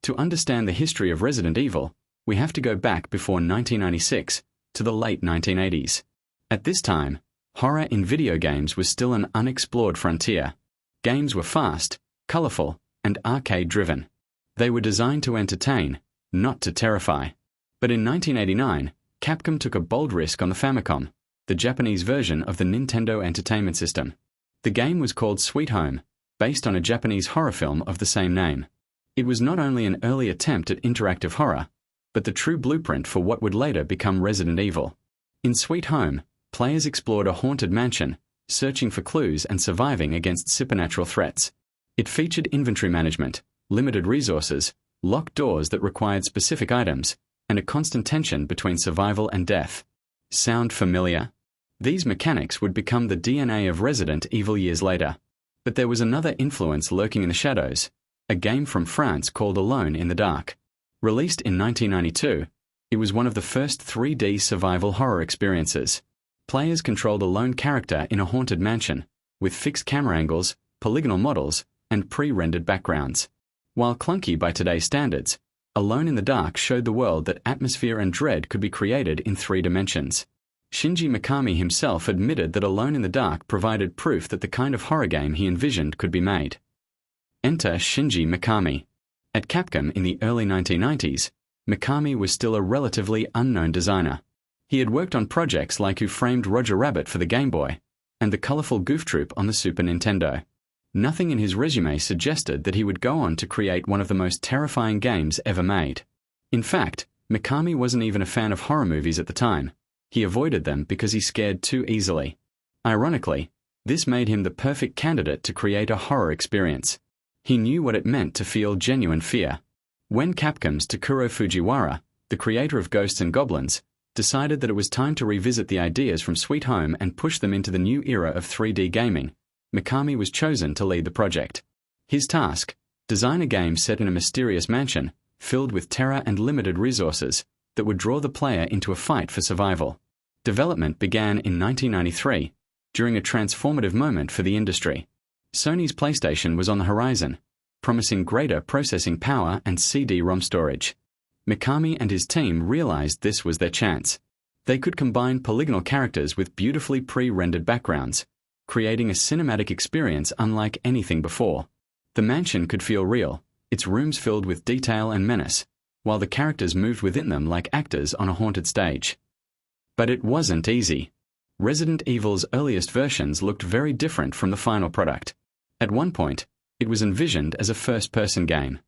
To understand the history of Resident Evil, we have to go back before 1996 to the late 1980s. At this time, horror in video games was still an unexplored frontier. Games were fast, colorful, and arcade-driven. They were designed to entertain, not to terrify. But in 1989, Capcom took a bold risk on the Famicom, the Japanese version of the Nintendo Entertainment System. The game was called Sweet Home, based on a Japanese horror film of the same name. It was not only an early attempt at interactive horror, but the true blueprint for what would later become Resident Evil. In Sweet Home, players explored a haunted mansion, searching for clues and surviving against supernatural threats. It featured inventory management, limited resources, locked doors that required specific items, and a constant tension between survival and death. Sound familiar? These mechanics would become the DNA of Resident Evil years later. But there was another influence lurking in the shadows, a game from France called Alone in the Dark. Released in 1992, it was one of the first 3D survival horror experiences. Players controlled a lone character in a haunted mansion, with fixed camera angles, polygonal models, and pre-rendered backgrounds. While clunky by today's standards, Alone in the Dark showed the world that atmosphere and dread could be created in 3 dimensions. Shinji Mikami himself admitted that Alone in the Dark provided proof that the kind of horror game he envisioned could be made. Enter Shinji Mikami. At Capcom in the early 1990s, Mikami was still a relatively unknown designer. He had worked on projects like Who Framed Roger Rabbit for the Game Boy and the colorful Goof Troop on the Super Nintendo. Nothing in his resume suggested that he would go on to create one of the most terrifying games ever made. In fact, Mikami wasn't even a fan of horror movies at the time. He avoided them because he scared too easily. Ironically, this made him the perfect candidate to create a horror experience. He knew what it meant to feel genuine fear. When Capcom's Takuro Fujiwara, the creator of Ghosts and Goblins, decided that it was time to revisit the ideas from Sweet Home and push them into the new era of 3D gaming, Mikami was chosen to lead the project. His task: design a game set in a mysterious mansion, filled with terror and limited resources, that would draw the player into a fight for survival. Development began in 1993, during a transformative moment for the industry. Sony's PlayStation was on the horizon, promising greater processing power and CD-ROM storage. Mikami and his team realized this was their chance. They could combine polygonal characters with beautifully pre-rendered backgrounds, creating a cinematic experience unlike anything before. The mansion could feel real, its rooms filled with detail and menace, while the characters moved within them like actors on a haunted stage. But it wasn't easy. Resident Evil's earliest versions looked very different from the final product. At one point, it was envisioned as a first-person game.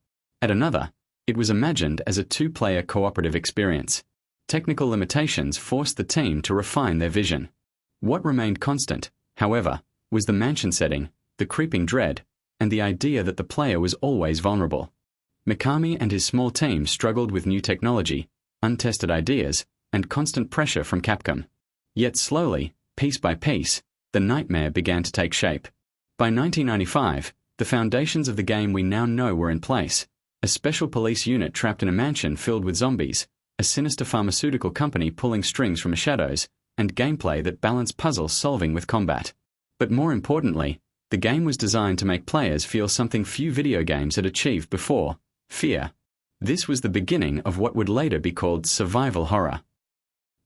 At another, it was imagined as a 2-player cooperative experience. Technical limitations forced the team to refine their vision. What remained constant, however, was the mansion setting, the creeping dread, and the idea that the player was always vulnerable. Mikami and his small team struggled with new technology, untested ideas, and constant pressure from Capcom. Yet slowly, piece by piece, the nightmare began to take shape. By 1995, the foundations of the game we now know were in place: a special police unit trapped in a mansion filled with zombies, a sinister pharmaceutical company pulling strings from the shadows, and gameplay that balanced puzzle solving with combat. But more importantly, the game was designed to make players feel something few video games had achieved before: fear. This was the beginning of what would later be called survival horror.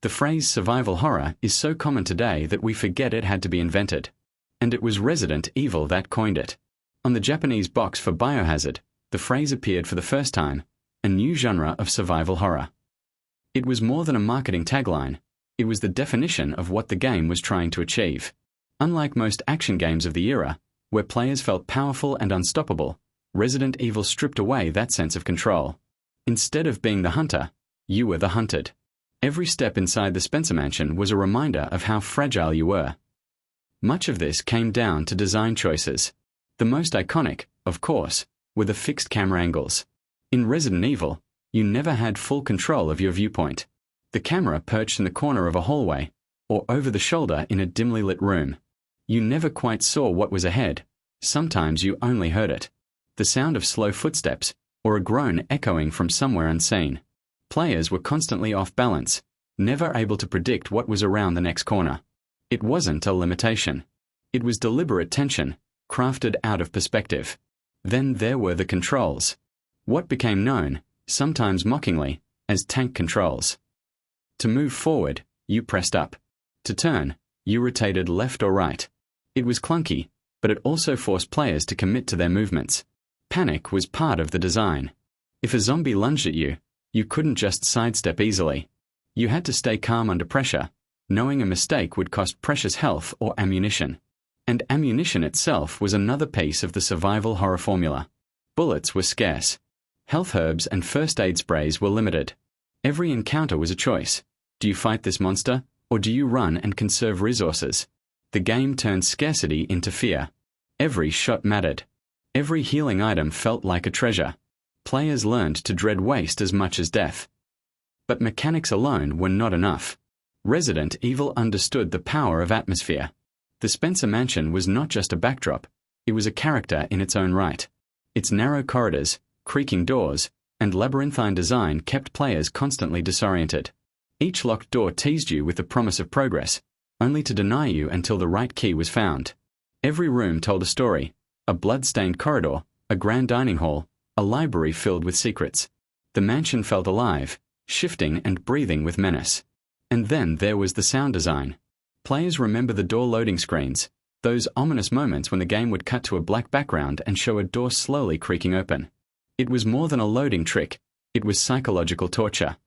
The phrase survival horror is so common today that we forget it had to be invented. And it was Resident Evil that coined it. On the Japanese box for Biohazard, the phrase appeared for the first time: a new genre of survival horror. It was more than a marketing tagline. It was the definition of what the game was trying to achieve. Unlike most action games of the era, where players felt powerful and unstoppable, Resident Evil stripped away that sense of control. Instead of being the hunter, you were the hunted. Every step inside the Spencer Mansion was a reminder of how fragile you were. Much of this came down to design choices. The most iconic, of course, were the fixed camera angles. In Resident Evil, you never had full control of your viewpoint. The camera perched in the corner of a hallway, or over the shoulder in a dimly lit room. You never quite saw what was ahead. Sometimes you only heard it: the sound of slow footsteps, or a groan echoing from somewhere unseen. Players were constantly off balance, never able to predict what was around the next corner. It wasn't a limitation. It was deliberate tension, crafted out of perspective. Then there were the controls. what became known, sometimes mockingly, as tank controls. To move forward, you pressed up. To turn, you rotated left or right. It was clunky, but it also forced players to commit to their movements. Panic was part of the design. If a zombie lunged at you, you couldn't just sidestep easily. You had to stay calm under pressure, knowing a mistake would cost precious health or ammunition. And ammunition itself was another piece of the survival horror formula. Bullets were scarce. Health herbs and first aid sprays were limited. Every encounter was a choice. Do you fight this monster, or do you run and conserve resources? The game turned scarcity into fear. Every shot mattered. Every healing item felt like a treasure. Players learned to dread waste as much as death. But mechanics alone were not enough. Resident Evil understood the power of atmosphere. The Spencer Mansion was not just a backdrop, it was a character in its own right. Its narrow corridors, creaking doors, and labyrinthine design kept players constantly disoriented. Each locked door teased you with the promise of progress, only to deny you until the right key was found. Every room told a story, a blood-stained corridor, a grand dining hall, a library filled with secrets. The mansion felt alive, shifting and breathing with menace. And then there was the sound design. Players remember the door loading screens, those ominous moments when the game would cut to a black background and show a door slowly creaking open. It was more than a loading trick, it was psychological torture.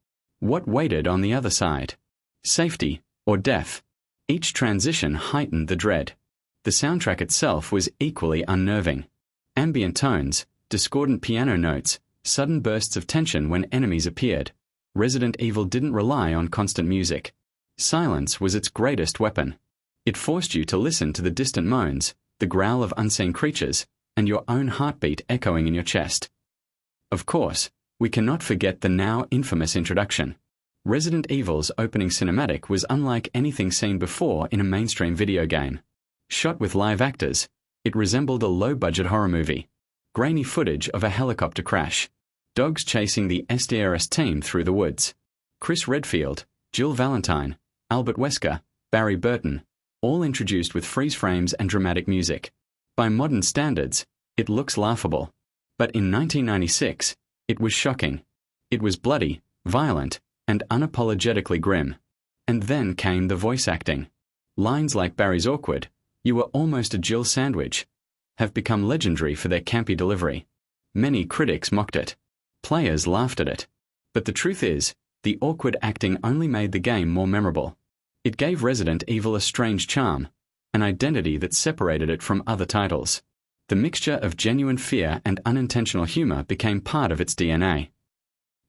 What waited on the other side? Safety or death? Each transition heightened the dread. The soundtrack itself was equally unnerving. Ambient tones, discordant piano notes, sudden bursts of tension when enemies appeared. Resident Evil didn't rely on constant music. Silence was its greatest weapon. It forced you to listen to the distant moans, the growl of unseen creatures, and your own heartbeat echoing in your chest. Of course, we cannot forget the now infamous introduction. Resident Evil's opening cinematic was unlike anything seen before in a mainstream video game. Shot with live actors, it resembled a low-budget horror movie. Grainy footage of a helicopter crash. Dogs chasing the SDRS team through the woods. Chris Redfield, Jill Valentine, Albert Wesker, Barry Burton, all introduced with freeze frames and dramatic music. By modern standards, it looks laughable. But in 1996, it was shocking. It was bloody, violent, and unapologetically grim. And then came the voice acting. Lines like Barry's awkward, "You were almost a Jill sandwich," have become legendary for their campy delivery. Many critics mocked it. Players laughed at it. But the truth is, the awkward acting only made the game more memorable. It gave Resident Evil a strange charm, an identity that separated it from other titles. The mixture of genuine fear and unintentional humor became part of its DNA.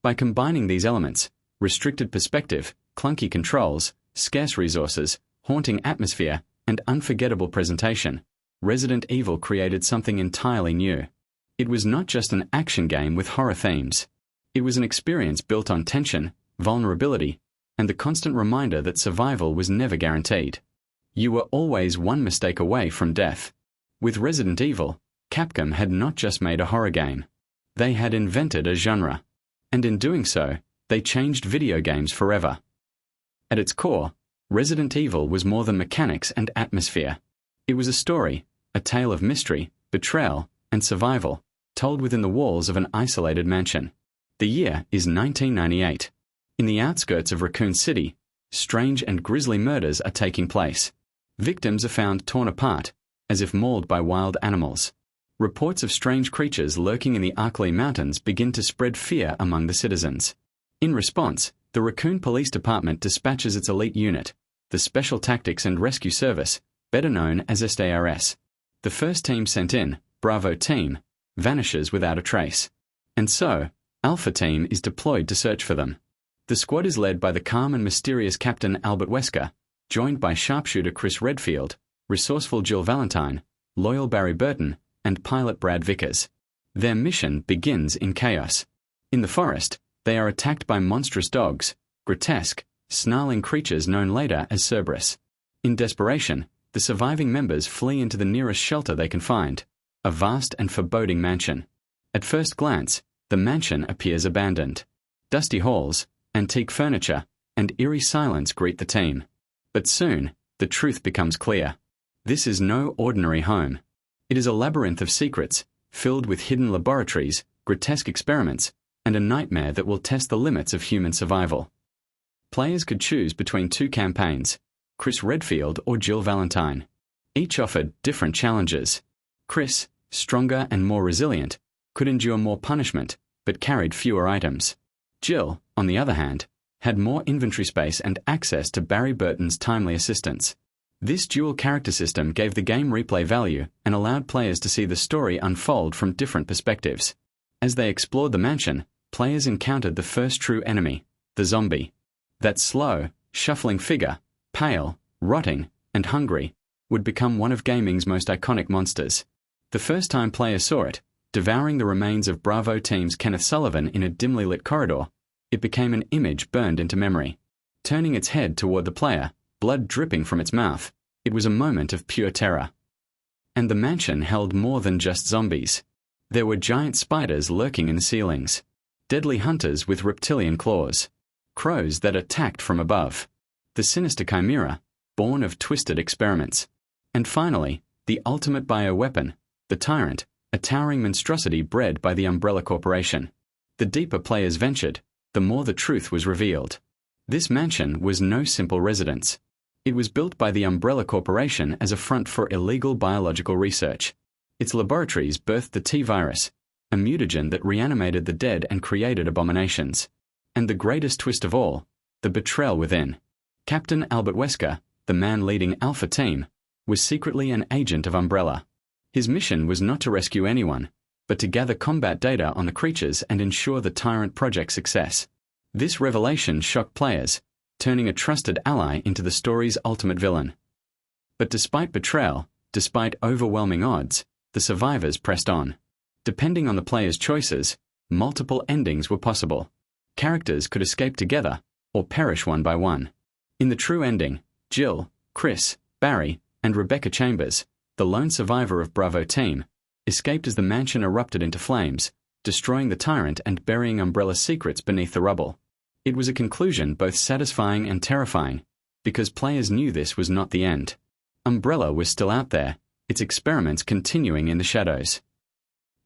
By combining these elements, restricted perspective, clunky controls, scarce resources, haunting atmosphere, and unforgettable presentation, Resident Evil created something entirely new. It was not just an action game with horror themes. It was an experience built on tension, vulnerability, and the constant reminder that survival was never guaranteed. You were always one mistake away from death. With Resident Evil, Capcom had not just made a horror game. They had invented a genre. And in doing so, they changed video games forever. At its core, Resident Evil was more than mechanics and atmosphere. It was a story, a tale of mystery, betrayal, and survival, told within the walls of an isolated mansion. The year is 1998. In the outskirts of Raccoon City, strange and grisly murders are taking place. Victims are found torn apart, as if mauled by wild animals. Reports of strange creatures lurking in the Arklay Mountains begin to spread fear among the citizens. In response, the Raccoon Police Department dispatches its elite unit, the Special Tactics and Rescue Service, better known as SDRS. The first team sent in, Bravo Team, vanishes without a trace. And so, Alpha Team is deployed to search for them. The squad is led by the calm and mysterious Captain Albert Wesker, joined by sharpshooter Chris Redfield, resourceful Jill Valentine, loyal Barry Burton, and pilot Brad Vickers. Their mission begins in chaos. In the forest, they are attacked by monstrous dogs, grotesque, snarling creatures known later as Cerberus. In desperation, the surviving members flee into the nearest shelter they can find, a vast and foreboding mansion. At first glance, the mansion appears abandoned. Dusty halls, antique furniture, and eerie silence greet the team. But soon, the truth becomes clear. This is no ordinary home. It is a labyrinth of secrets, filled with hidden laboratories, grotesque experiments, and a nightmare that will test the limits of human survival. Players could choose between two campaigns, Chris Redfield or Jill Valentine. Each offered different challenges. Chris, stronger and more resilient, could endure more punishment, but carried fewer items. Jill, on the other hand, had more inventory space and access to Barry Burton's timely assistance. This dual character system gave the game replay value and allowed players to see the story unfold from different perspectives. As they explored the mansion, players encountered the first true enemy, the zombie. That slow, shuffling figure, pale, rotting, and hungry, would become one of gaming's most iconic monsters. The first time players saw it, devouring the remains of Bravo team's Kenneth Sullivan in a dimly lit corridor, it became an image burned into memory. Turning its head toward the player, blood dripping from its mouth, it was a moment of pure terror. And the mansion held more than just zombies. There were giant spiders lurking in the ceilings, deadly hunters with reptilian claws, crows that attacked from above, the sinister chimera, born of twisted experiments, and finally, the ultimate bioweapon, the Tyrant, a towering monstrosity bred by the Umbrella Corporation. The deeper players ventured, the more the truth was revealed. This mansion was no simple residence. It was built by the Umbrella Corporation as a front for illegal biological research. Its laboratories birthed the T-virus, a mutagen that reanimated the dead and created abominations. And the greatest twist of all, the betrayal within. Captain Albert Wesker, the man leading Alpha Team, was secretly an agent of Umbrella. His mission was not to rescue anyone, but to gather combat data on the creatures and ensure the Tyrant project's success. This revelation shocked players, turning a trusted ally into the story's ultimate villain. But despite betrayal, despite overwhelming odds, the survivors pressed on. Depending on the player's choices, multiple endings were possible. Characters could escape together, or perish one by one. In the true ending, Jill, Chris, Barry, and Rebecca Chambers, the lone survivor of Bravo Team, escaped as the mansion erupted into flames, destroying the Tyrant and burying Umbrella's secrets beneath the rubble. It was a conclusion both satisfying and terrifying, because players knew this was not the end. Umbrella was still out there, its experiments continuing in the shadows.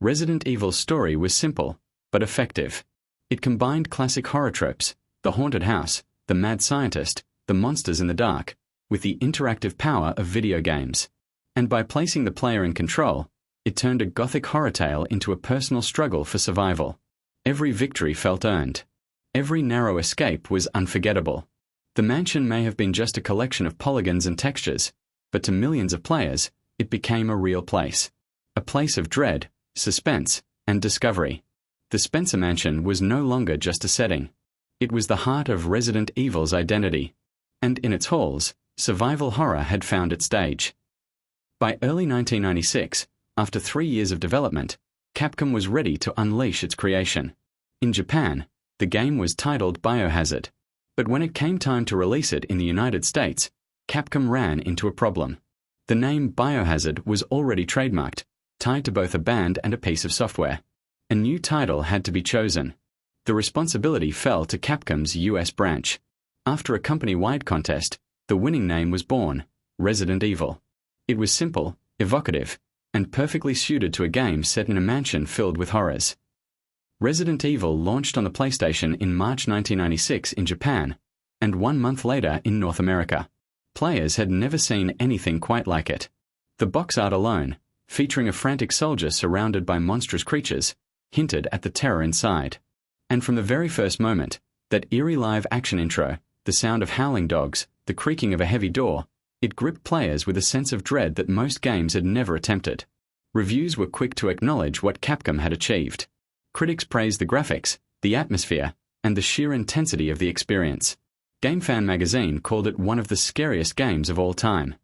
Resident Evil's story was simple, but effective. It combined classic horror tropes, the haunted house, the mad scientist, the monsters in the dark, with the interactive power of video games. And by placing the player in control, it turned a gothic horror tale into a personal struggle for survival. Every victory felt earned. Every narrow escape was unforgettable. The mansion may have been just a collection of polygons and textures, but to millions of players, it became a real place. A place of dread, suspense, and discovery. The Spencer Mansion was no longer just a setting. It was the heart of Resident Evil's identity. And in its halls, survival horror had found its stage. By early 1996, after 3 years of development, Capcom was ready to unleash its creation. In Japan, the game was titled Biohazard. But when it came time to release it in the United States, Capcom ran into a problem. The name Biohazard was already trademarked, tied to both a band and a piece of software. A new title had to be chosen. The responsibility fell to Capcom's US branch. After a company-wide contest, the winning name was born, Resident Evil. It was simple, evocative, and perfectly suited to a game set in a mansion filled with horrors. Resident Evil launched on the PlayStation in March 1996 in Japan, and 1 month later in North America. Players had never seen anything quite like it. The box art alone, featuring a frantic soldier surrounded by monstrous creatures, hinted at the terror inside. And from the very first moment, that eerie live-action intro, the sound of howling dogs, the creaking of a heavy door, it gripped players with a sense of dread that most games had never attempted. Reviews were quick to acknowledge what Capcom had achieved. Critics praised the graphics, the atmosphere, and the sheer intensity of the experience. GameFan magazine called it one of the scariest games of all time.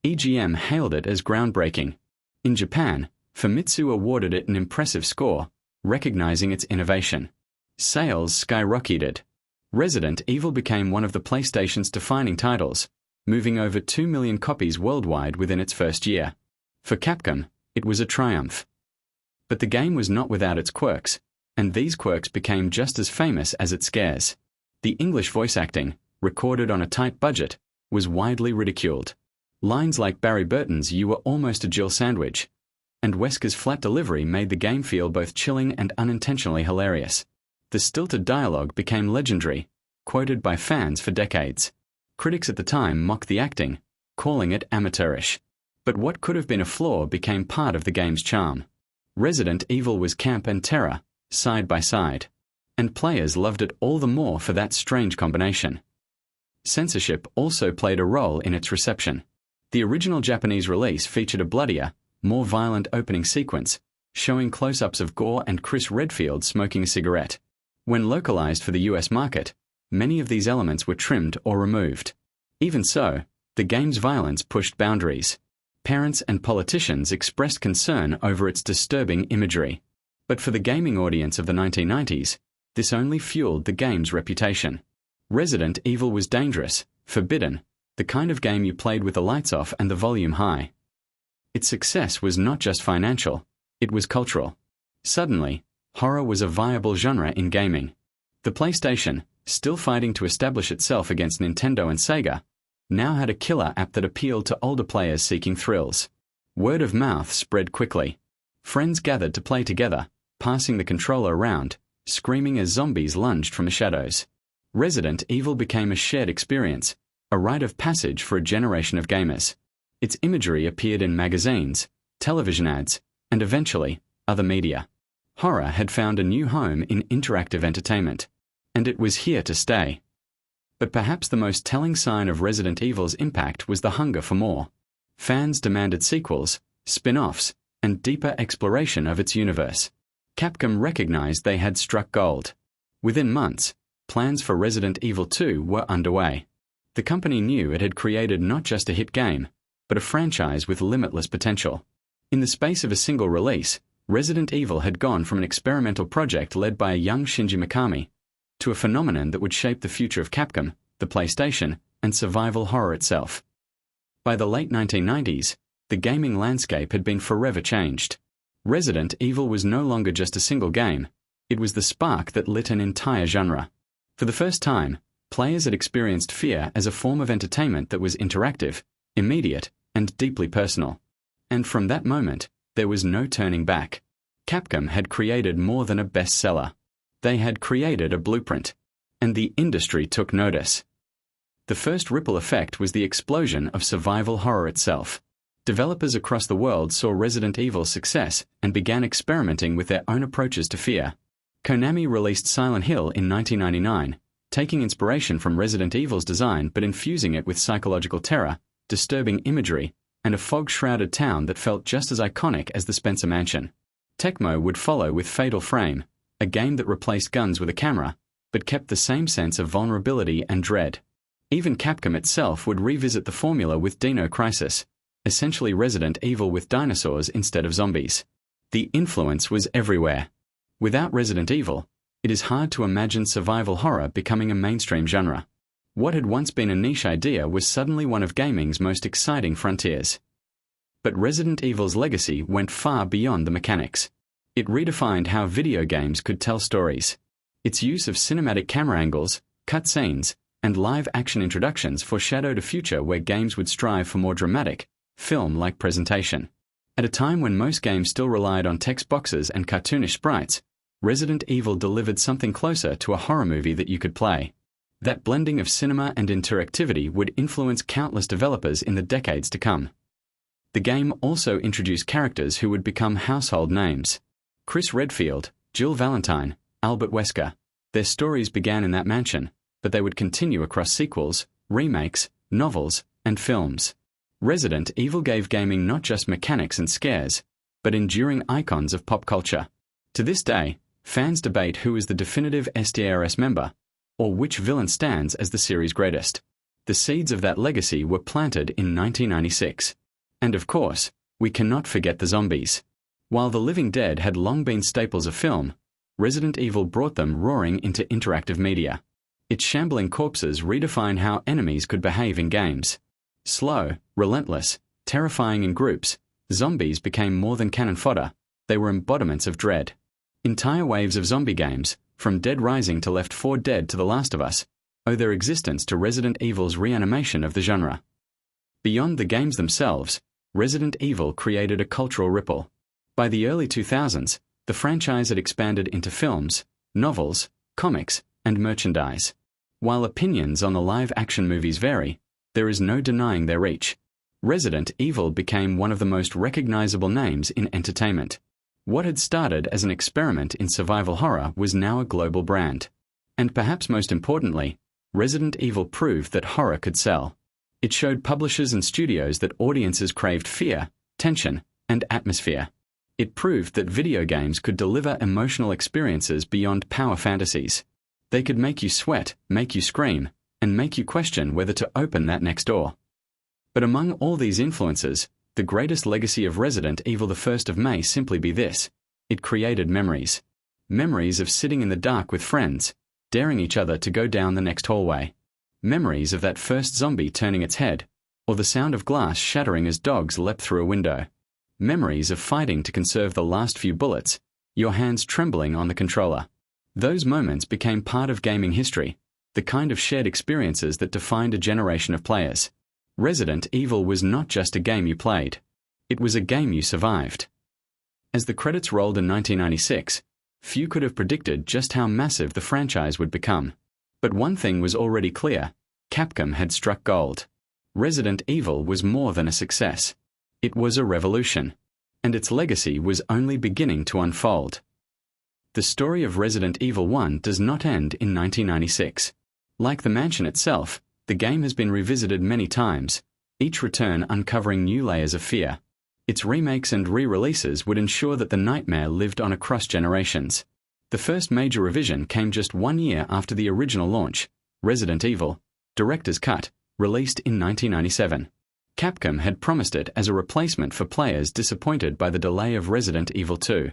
EGM hailed it as groundbreaking. In Japan, Famitsu awarded it an impressive score, recognizing its innovation. Sales skyrocketed. Resident Evil became one of the PlayStation's defining titles, moving over 2 million copies worldwide within its first year. For Capcom, it was a triumph. But the game was not without its quirks, and these quirks became just as famous as its scares. The English voice acting, recorded on a tight budget, was widely ridiculed. Lines like Barry Burton's "You were almost a Jill sandwich," and Wesker's flat delivery made the game feel both chilling and unintentionally hilarious. The stilted dialogue became legendary, quoted by fans for decades. Critics at the time mocked the acting, calling it amateurish. But what could have been a flaw became part of the game's charm. Resident Evil was camp and terror, side by side. And players loved it all the more for that strange combination. Censorship also played a role in its reception. The original Japanese release featured a bloodier, more violent opening sequence, showing close-ups of Gore and Chris Redfield smoking a cigarette. When localized for the US market, many of these elements were trimmed or removed. Even so, the game's violence pushed boundaries. Parents and politicians expressed concern over its disturbing imagery. But for the gaming audience of the 1990s, this only fueled the game's reputation. Resident Evil was dangerous, forbidden, the kind of game you played with the lights off and the volume high. Its success was not just financial, it was cultural. Suddenly, horror was a viable genre in gaming. The PlayStation, still fighting to establish itself against Nintendo and Sega, now had a killer app that appealed to older players seeking thrills. Word of mouth spread quickly. Friends gathered to play together, passing the controller around, screaming as zombies lunged from the shadows. Resident Evil became a shared experience, a rite of passage for a generation of gamers. Its imagery appeared in magazines, television ads, and eventually, other media. Horror had found a new home in interactive entertainment, and it was here to stay. But perhaps the most telling sign of Resident Evil's impact was the hunger for more. Fans demanded sequels, spin-offs, and deeper exploration of its universe. Capcom recognized they had struck gold. Within months, plans for Resident Evil 2 were underway. The company knew it had created not just a hit game, but a franchise with limitless potential. In the space of a single release, Resident Evil had gone from an experimental project led by a young Shinji Mikami to a phenomenon that would shape the future of Capcom, the PlayStation, and survival horror itself. By the late 1990s, the gaming landscape had been forever changed. Resident Evil was no longer just a single game, it was the spark that lit an entire genre. For the first time, players had experienced fear as a form of entertainment that was interactive, immediate, and deeply personal. And from that moment, there was no turning back. Capcom had created more than a bestseller. They had created a blueprint, and the industry took notice. The first ripple effect was the explosion of survival horror itself. Developers across the world saw Resident Evil's success and began experimenting with their own approaches to fear. Konami released Silent Hill in 1999, taking inspiration from Resident Evil's design but infusing it with psychological terror, disturbing imagery, and a fog-shrouded town that felt just as iconic as the Spencer Mansion. Tecmo would follow with Fatal Frame, a game that replaced guns with a camera, but kept the same sense of vulnerability and dread. Even Capcom itself would revisit the formula with Dino Crisis, essentially Resident Evil with dinosaurs instead of zombies. The influence was everywhere. Without Resident Evil, it is hard to imagine survival horror becoming a mainstream genre. What had once been a niche idea was suddenly one of gaming's most exciting frontiers. But Resident Evil's legacy went far beyond the mechanics. It redefined how video games could tell stories. Its use of cinematic camera angles, cutscenes, and live-action introductions foreshadowed a future where games would strive for more dramatic, film-like presentation. At a time when most games still relied on text boxes and cartoonish sprites, Resident Evil delivered something closer to a horror movie that you could play. That blending of cinema and interactivity would influence countless developers in the decades to come. The game also introduced characters who would become household names. Chris Redfield, Jill Valentine, Albert Wesker. Their stories began in that mansion, but they would continue across sequels, remakes, novels, and films. Resident Evil gave gaming not just mechanics and scares, but enduring icons of pop culture. To this day, fans debate who is the definitive STRS member, or which villain stands as the series' greatest. The seeds of that legacy were planted in 1996. And of course, we cannot forget the zombies. While the living dead had long been staples of film, Resident Evil brought them roaring into interactive media. Its shambling corpses redefined how enemies could behave in games. Slow, relentless, terrifying in groups, zombies became more than cannon fodder, they were embodiments of dread. Entire waves of zombie games, from Dead Rising to Left 4 Dead to The Last of Us, owe their existence to Resident Evil's reanimation of the genre. Beyond the games themselves, Resident Evil created a cultural ripple. By the early 2000s, the franchise had expanded into films, novels, comics, and merchandise. While opinions on the live-action movies vary, there is no denying their reach. Resident Evil became one of the most recognizable names in entertainment. What had started as an experiment in survival horror was now a global brand. And perhaps most importantly, Resident Evil proved that horror could sell. It showed publishers and studios that audiences craved fear, tension, and atmosphere. It proved that video games could deliver emotional experiences beyond power fantasies. They could make you sweat, make you scream, and make you question whether to open that next door. But among all these influences, the greatest legacy of Resident Evil the 1st of May simply be this: it created memories. Memories of sitting in the dark with friends, daring each other to go down the next hallway. Memories of that first zombie turning its head, or the sound of glass shattering as dogs leapt through a window. Memories of fighting to conserve the last few bullets, your hands trembling on the controller. Those moments became part of gaming history, the kind of shared experiences that defined a generation of players. Resident Evil was not just a game you played. It was a game you survived. As the credits rolled in 1996, few could have predicted just how massive the franchise would become. But one thing was already clear: Capcom had struck gold. Resident Evil was more than a success. It was a revolution. And its legacy was only beginning to unfold. The story of Resident Evil 1 does not end in 1996. Like the mansion itself, the game has been revisited many times, each return uncovering new layers of fear. Its remakes and re-releases would ensure that the nightmare lived on across generations. The first major revision came just 1 year after the original launch, Resident Evil, Director's Cut, released in 1997. Capcom had promised it as a replacement for players disappointed by the delay of Resident Evil 2.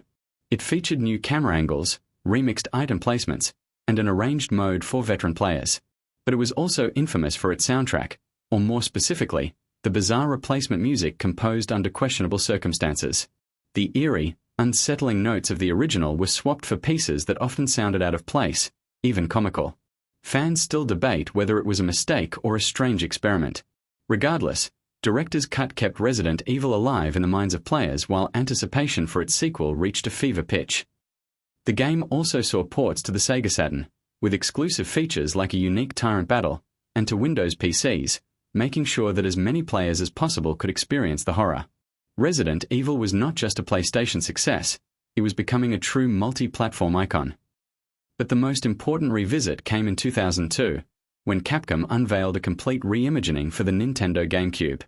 It featured new camera angles, remixed item placements, and an arranged mode for veteran players. But it was also infamous for its soundtrack, or more specifically, the bizarre replacement music composed under questionable circumstances. The eerie, unsettling notes of the original were swapped for pieces that often sounded out of place, even comical. Fans still debate whether it was a mistake or a strange experiment. Regardless, Director's Cut kept Resident Evil alive in the minds of players while anticipation for its sequel reached a fever pitch. The game also saw ports to the Sega Saturn, with exclusive features like a unique Tyrant battle, and to Windows PCs, making sure that as many players as possible could experience the horror. Resident Evil was not just a PlayStation success, it was becoming a true multi-platform icon. But the most important revisit came in 2002, when Capcom unveiled a complete reimagining for the Nintendo GameCube.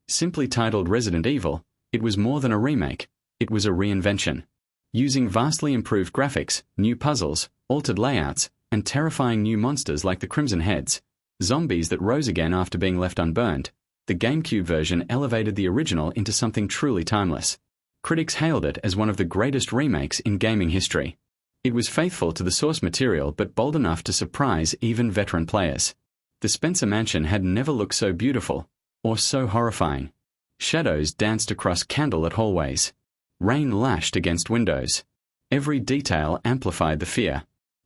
Simply titled Resident Evil, it was more than a remake, it was a reinvention. Using vastly improved graphics, new puzzles, altered layouts, and terrifying new monsters like the Crimson Heads, zombies that rose again after being left unburned, the GameCube version elevated the original into something truly timeless. Critics hailed it as one of the greatest remakes in gaming history. It was faithful to the source material but bold enough to surprise even veteran players. The Spencer Mansion had never looked so beautiful, or so horrifying. Shadows danced across candlelit hallways. Rain lashed against windows. Every detail amplified the fear.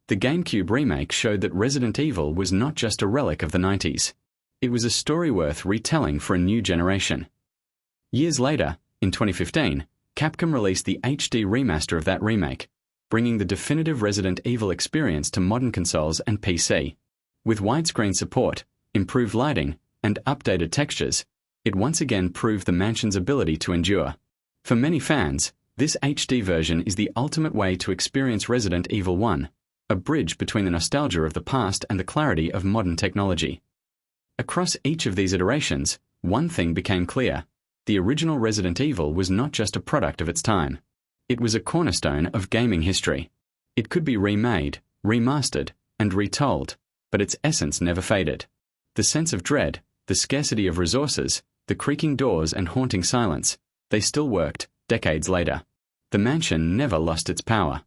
The GameCube remake showed that Resident Evil was not just a relic of the 90s. It was a story worth retelling for a new generation. Years later, in 2015, Capcom released the HD remaster of that remake, bringing the definitive Resident Evil experience to modern consoles and PC. With widescreen support, improved lighting, and updated textures, it once again proved the mansion's ability to endure. For many fans, this HD version is the ultimate way to experience Resident Evil 1, a bridge between the nostalgia of the past and the clarity of modern technology. Across each of these iterations, one thing became clear: the original Resident Evil was not just a product of its time. It was a cornerstone of gaming history. It could be remade, remastered, and retold, but its essence never faded. The sense of dread, the scarcity of resources, the creaking doors and haunting silence, they still worked, decades later. The mansion never lost its power.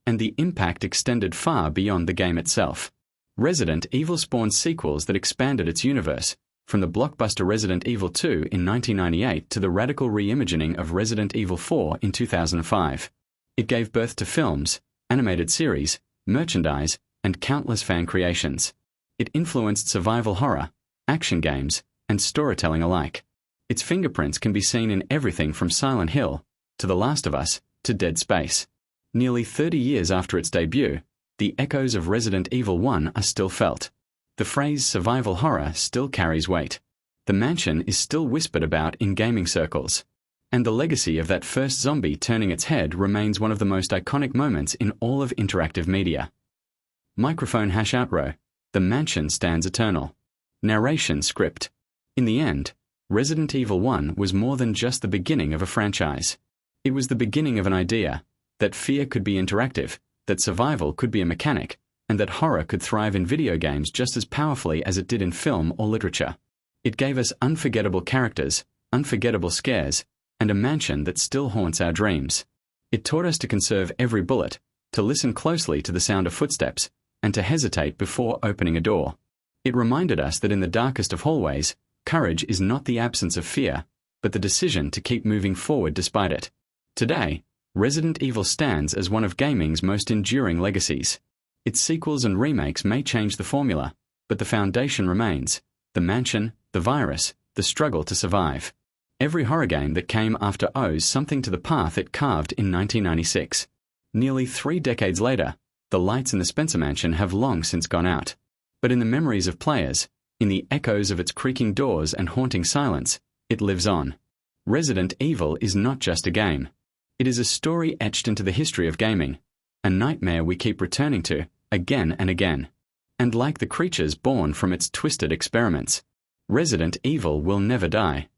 And the impact extended far beyond the game itself. Resident Evil spawned sequels that expanded its universe, from the blockbuster Resident Evil 2 in 1998 to the radical reimagining of Resident Evil 4 in 2005. It gave birth to films, animated series, merchandise, and countless fan creations. It influenced survival horror, action games, and storytelling alike. Its fingerprints can be seen in everything from Silent Hill, to The Last of Us, to Dead Space. Nearly 30 years after its debut, the echoes of Resident Evil 1 are still felt. The phrase survival horror still carries weight. The mansion is still whispered about in gaming circles. And the legacy of that first zombie turning its head remains one of the most iconic moments in all of interactive media. Microphone #outro. The mansion stands eternal. Narration script. In the end, Resident Evil 1 was more than just the beginning of a franchise. It was the beginning of an idea, that fear could be interactive, that survival could be a mechanic, and that horror could thrive in video games just as powerfully as it did in film or literature. It gave us unforgettable characters, unforgettable scares, and a mansion that still haunts our dreams. It taught us to conserve every bullet, to listen closely to the sound of footsteps, and to hesitate before opening a door. It reminded us that in the darkest of hallways, courage is not the absence of fear, but the decision to keep moving forward despite it. Today, Resident Evil stands as one of gaming's most enduring legacies. Its sequels and remakes may change the formula, but the foundation remains: the mansion, the virus, the struggle to survive. Every horror game that came after owes something to the path it carved in 1996. Nearly 3 decades later, the lights in the Spencer Mansion have long since gone out. But in the memories of players, in the echoes of its creaking doors and haunting silence, it lives on. Resident Evil is not just a game. It is a story etched into the history of gaming, a nightmare we keep returning to, again and again. And like the creatures born from its twisted experiments, Resident Evil will never die.